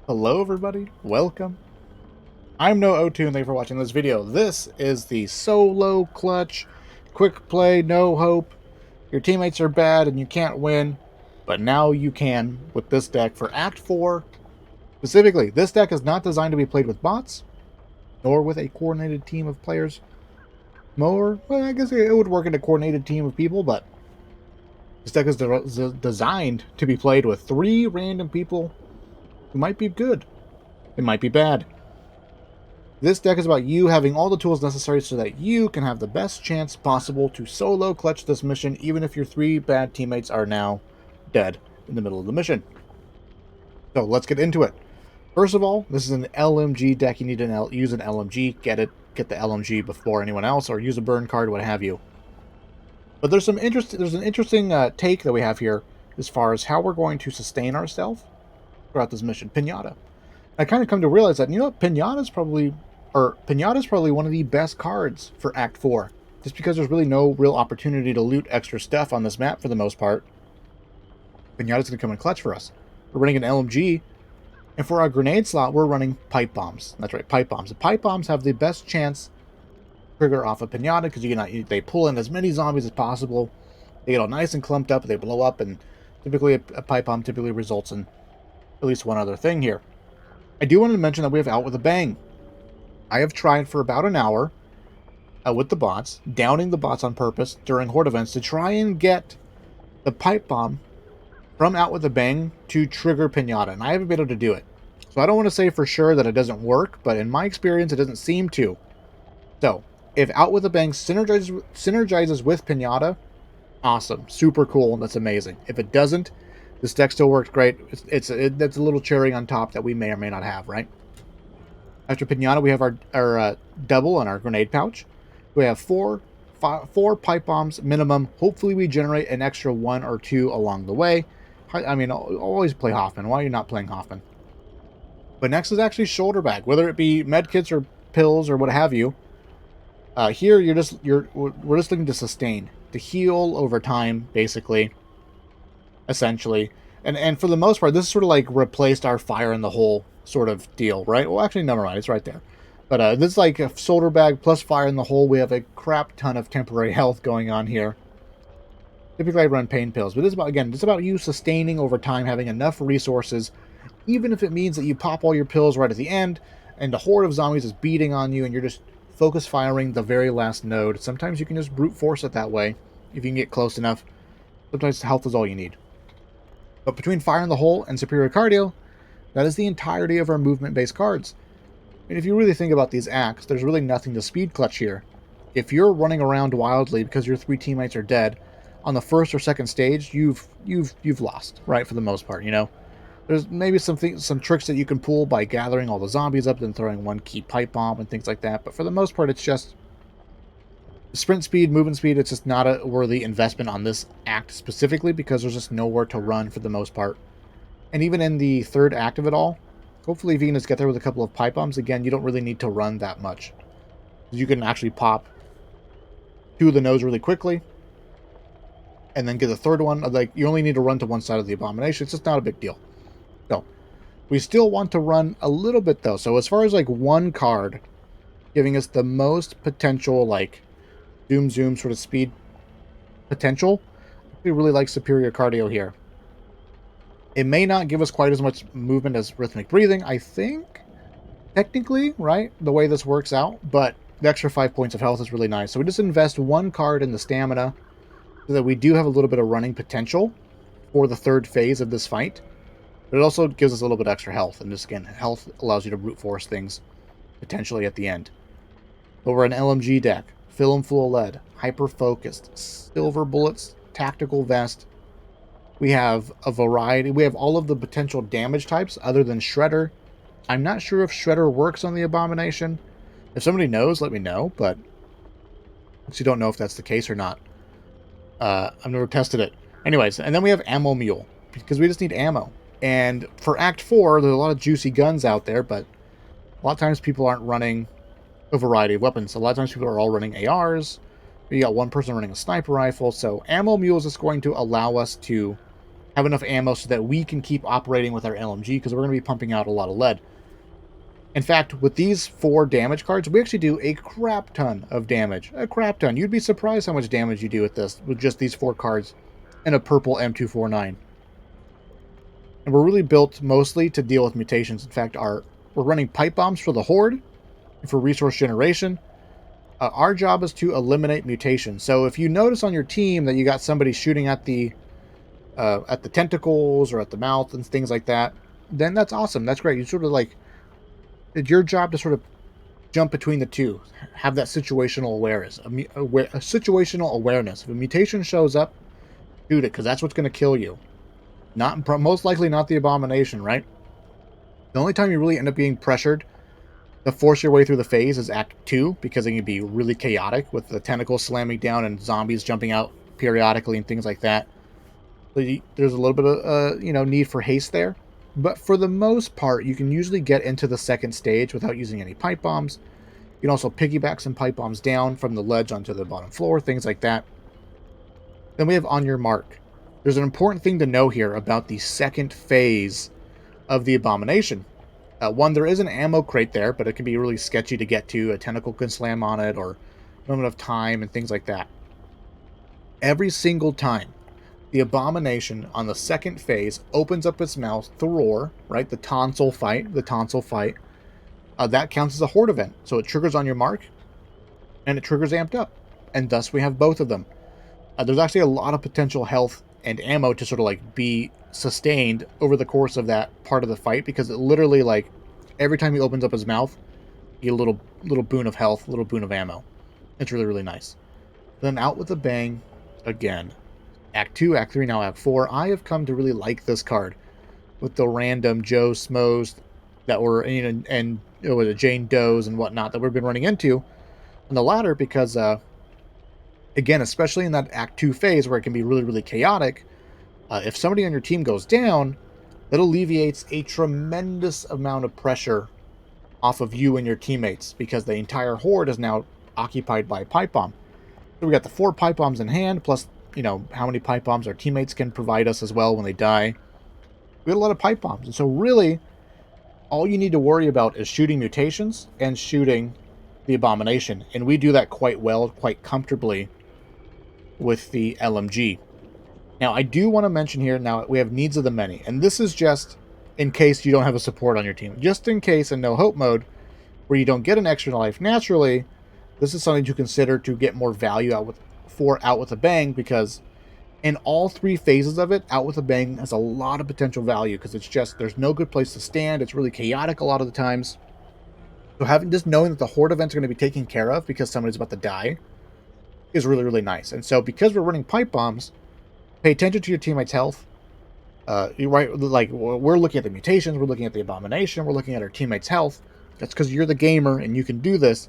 Hello everybody, welcome. I'm No O2 and thank you for watching this video. This is the solo clutch, quick play, no hope. Your teammates are bad and you can't win, but now you can with this deck for Act 4. Specifically, this deck is not designed to be played with bots, nor with a coordinated team of players. Well, I guess it would work in a coordinated team of people, but this deck is designed to be played with 3 random people who might be good, it might be bad. This deck is about you having all the tools necessary so that you can have the best chance possible to solo clutch this mission, even if your 3 bad teammates are now dead in the middle of the mission. So let's get into it. First of all, this is an LMG deck. You need to use an LMG. Get the LMG before anyone else, or use a burn card, what have you. But there's an interesting take that we have here as far as how we're going to sustain ourselves throughout this mission. Pinata. I kind of come to realize that, you know what, Pinata is probably one of the best cards for Act 4. Just because there's really no real opportunity to loot extra stuff on this map for the most part. Pinata's going to come in clutch for us. We're running an LMG, and for our grenade slot, we're running pipe bombs. That's right, pipe bombs. The pipe bombs have the best chance to trigger off a Pinata because they pull in as many zombies as possible. They get all nice and clumped up, they blow up, and typically a pipe bomb typically results in at least one other thing here. I do want to mention that we have Out with a Bang. I have tried for about an hour with the bots, downing the bots on purpose during horde events to try and get the pipe bomb from Out with a Bang to trigger Pinata, and I haven't been able to do it. So I don't want to say for sure that it doesn't work, but in my experience, it doesn't seem to. So, if Out with a Bang synergizes with Pinata, awesome, super cool, that's amazing. If it doesn't, this deck still works great. That's a little cherry on top that we may or may not have, right? After Pinata, we have our double and our grenade pouch. We have four pipe bombs minimum. Hopefully we generate an extra 1 or 2 along the way. I mean, I'll always play Hoffman. Why are you not playing Hoffman? But next is actually shoulder bag. Whether it be medkits or pills or what have you. Here, we're just looking to sustain. To heal over time, basically. Essentially. And for the most part, this sort of like replaced our fire in the hole sort of deal, right? Well, actually, never mind. It's right there. But this is like a shoulder bag plus fire in the hole. We have a crap ton of temporary health going on here. Typically, I run pain pills. But this is about, again, it's about you sustaining over time, having enough resources, even if it means that you pop all your pills right at the end, and the horde of zombies is beating on you, and you're just focus firing the very last node. Sometimes you can just brute force it that way, if you can get close enough. Sometimes health is all you need. But between Fire in the Hole and Superior Cardio, that is the entirety of our movement-based cards. And if you really think about these acts, there's really nothing to speed clutch here. If you're running around wildly because your 3 teammates are dead, on the first or second stage, you've lost, right, for the most part, you know? There's maybe some tricks that you can pull by gathering all the zombies up and throwing 1 key pipe bomb and things like that, but for the most part, it's just sprint speed, movement speed. It's just not a worthy investment on this act specifically because there's just nowhere to run for the most part. And even in the third act of it all, hopefully if you can just get there with a couple of pipe bombs, again, you don't really need to run that much. You can actually pop 2 of the nodes really quickly and then get the third one. Like, you only need to run to one side of the abomination. It's just not a big deal. So we still want to run a little bit though. So as far as like one card giving us the most potential, like zoom sort of speed potential, we really like Superior Cardio here. It may not give us quite as much movement as Rhythmic Breathing, I think, technically, right, the way this works out, but the extra 5 points of health is really nice. So we just invest 1 card in the stamina so that we do have a little bit of running potential for the third phase of this fight, but it also gives us a little bit extra health, and just, again, health allows you to brute force things potentially at the end. But we're an LMG deck. Fill 'em full of lead, hyper-focused, silver bullets, tactical vest. We have a variety. We have all of the potential damage types other than Shredder. I'm not sure if Shredder works on the Abomination. If somebody knows, let me know, but I actually don't know if that's the case or not. I've never tested it. Anyways, and then we have Ammo Mule, because we just need ammo. And for Act 4, there's a lot of juicy guns out there, but a lot of times people aren't running a variety of weapons. A lot of times people are all running ARs. You got one person running a sniper rifle. So Ammo Mule is just going to allow us to have enough ammo so that we can keep operating with our LMG, because we're going to be pumping out a lot of lead. In fact, with these 4 damage cards, we actually do a crap ton of damage. A crap ton. You'd be surprised how much damage you do with this, with just these 4 cards and a purple M249. And we're really built mostly to deal with mutations. In fact, we're running pipe bombs for the Horde, and for resource generation. Our job is to eliminate mutations. So if you notice on your team that you got somebody shooting at the tentacles or at the mouth and things like that, then that's awesome. That's great. You sort of like, it's your job to sort of jump between the two, have that situational awareness, a situational awareness. If a mutation shows up, shoot it, because that's what's going to kill you. Most likely not the abomination, right? The only time you really end up being pressured to force your way through the phase is Act 2, because it can be really chaotic with the tentacles slamming down and zombies jumping out periodically and things like that. So there's a little bit of need for haste there. But for the most part, you can usually get into the second stage without using any pipe bombs. You can also piggyback some pipe bombs down from the ledge onto the bottom floor, things like that. Then we have On Your Mark. There's an important thing to know here about the second phase of the abomination. One, there is an ammo crate there, but it can be really sketchy to get to. A tentacle can slam on it, or not enough time, and things like that. Every single time the abomination on the second phase opens up its mouth to roar, right? The tonsil fight, that counts as a horde event. So it triggers On Your Mark, and it triggers Amped Up. And thus we have both of them. There's actually a lot of potential health and ammo to sort of like be sustained over the course of that part of the fight, because it literally, like, every time he opens up his mouth, you get a little boon of health, a little boon of ammo. It's really, really nice. Then Out with a Bang again. Act 2, Act 3, now Act 4. I have come to really like this card with the random Joe Smos that were, and the Jane Does and whatnot that we've been running into on the ladder, because again, especially in that Act 2 phase where it can be really, really chaotic, if somebody on your team goes down, that alleviates a tremendous amount of pressure off of you and your teammates, because the entire horde is now occupied by a pipe bomb. So we got the 4 pipe bombs in hand, plus, how many pipe bombs our teammates can provide us as well when they die. We got a lot of pipe bombs. And so really, all you need to worry about is shooting mutations and shooting the abomination. And we do that quite well, quite comfortably with the LMG. Now, I do want to mention here, now we have Needs of the Many. And this is just in case you don't have a support on your team. Just in case in no hope mode, where you don't get an extra life naturally, this is something to consider to get more value out with a Bang, because in all 3 phases of it, Out with a Bang has a lot of potential value, because it's just, there's no good place to stand. It's really chaotic a lot of the times. So knowing that the horde events are going to be taken care of because somebody's about to die is really, really nice. And so because we're running pipe bombs, pay attention to your teammates' health. Right, like, we're looking at the mutations, we're looking at the abomination, we're looking at our teammates' health. That's because you're the gamer and you can do this.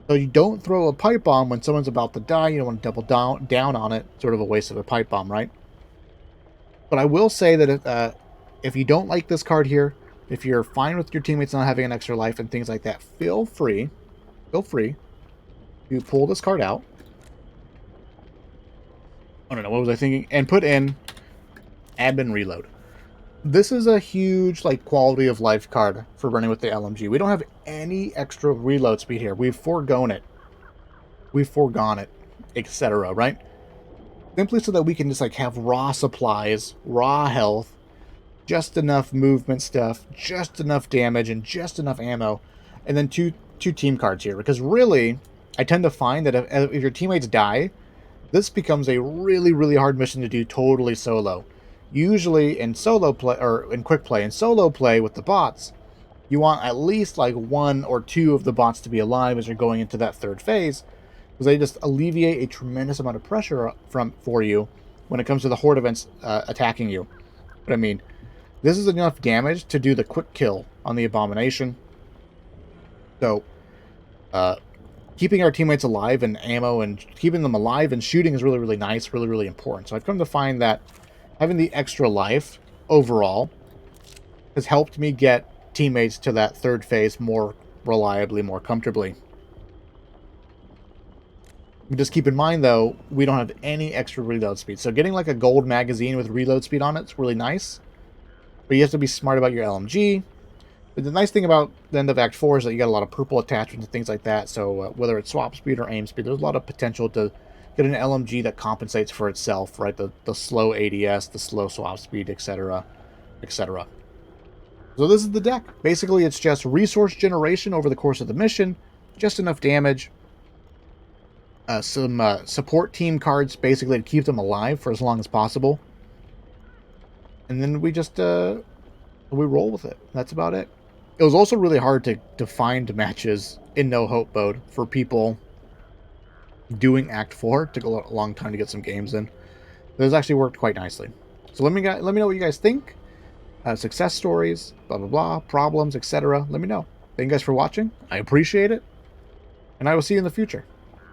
So you don't throw a pipe bomb when someone's about to die. You don't want to double down on it. Sort of a waste of a pipe bomb, right? But I will say that if you don't like this card here, if you're fine with your teammates not having an extra life and things like that, feel free to pull this card out. I don't know, what was I thinking? And put in Admin Reload. This is a huge, like, quality of life card for running with the LMG. We don't have any extra reload speed here. We've foregone it. Etc., right? Simply so that we can just, like, have raw supplies, raw health, just enough movement stuff, just enough damage, and just enough ammo. And then two team cards here. Because really, I tend to find that if your teammates die, this becomes a really, really hard mission to do totally solo. Usually in solo play, or in quick play, in solo play with the bots, you want at least like 1 or 2 of the bots to be alive as you're going into that third phase, because they just alleviate a tremendous amount of pressure for you when it comes to the horde events attacking you. But I mean, this is enough damage to do the quick kill on the abomination. So, keeping our teammates alive and ammo and keeping them alive and shooting is really, really nice, really, really important. So I've come to find that having the extra life overall has helped me get teammates to that third phase more reliably, more comfortably. Just keep in mind, though, we don't have any extra reload speed. So getting like a gold magazine with reload speed on it's really nice. But you have to be smart about your LMG. But the nice thing about the end of Act 4 is that you got a lot of purple attachments and things like that. So whether it's swap speed or aim speed, there's a lot of potential to get an LMG that compensates for itself, right? The slow ADS, the slow swap speed, etc., etc. So this is the deck. Basically, it's just resource generation over the course of the mission, just enough damage, some support team cards, basically to keep them alive for as long as possible, and then we just we roll with it. That's about it. It was also really hard to find matches in no hope mode for people doing Act 4. It took a long time to get some games in. This actually worked quite nicely. So let me know what you guys think. Success stories, blah blah blah, problems, etc. Let me know. Thank you guys for watching. I appreciate it, and I will see you in the future.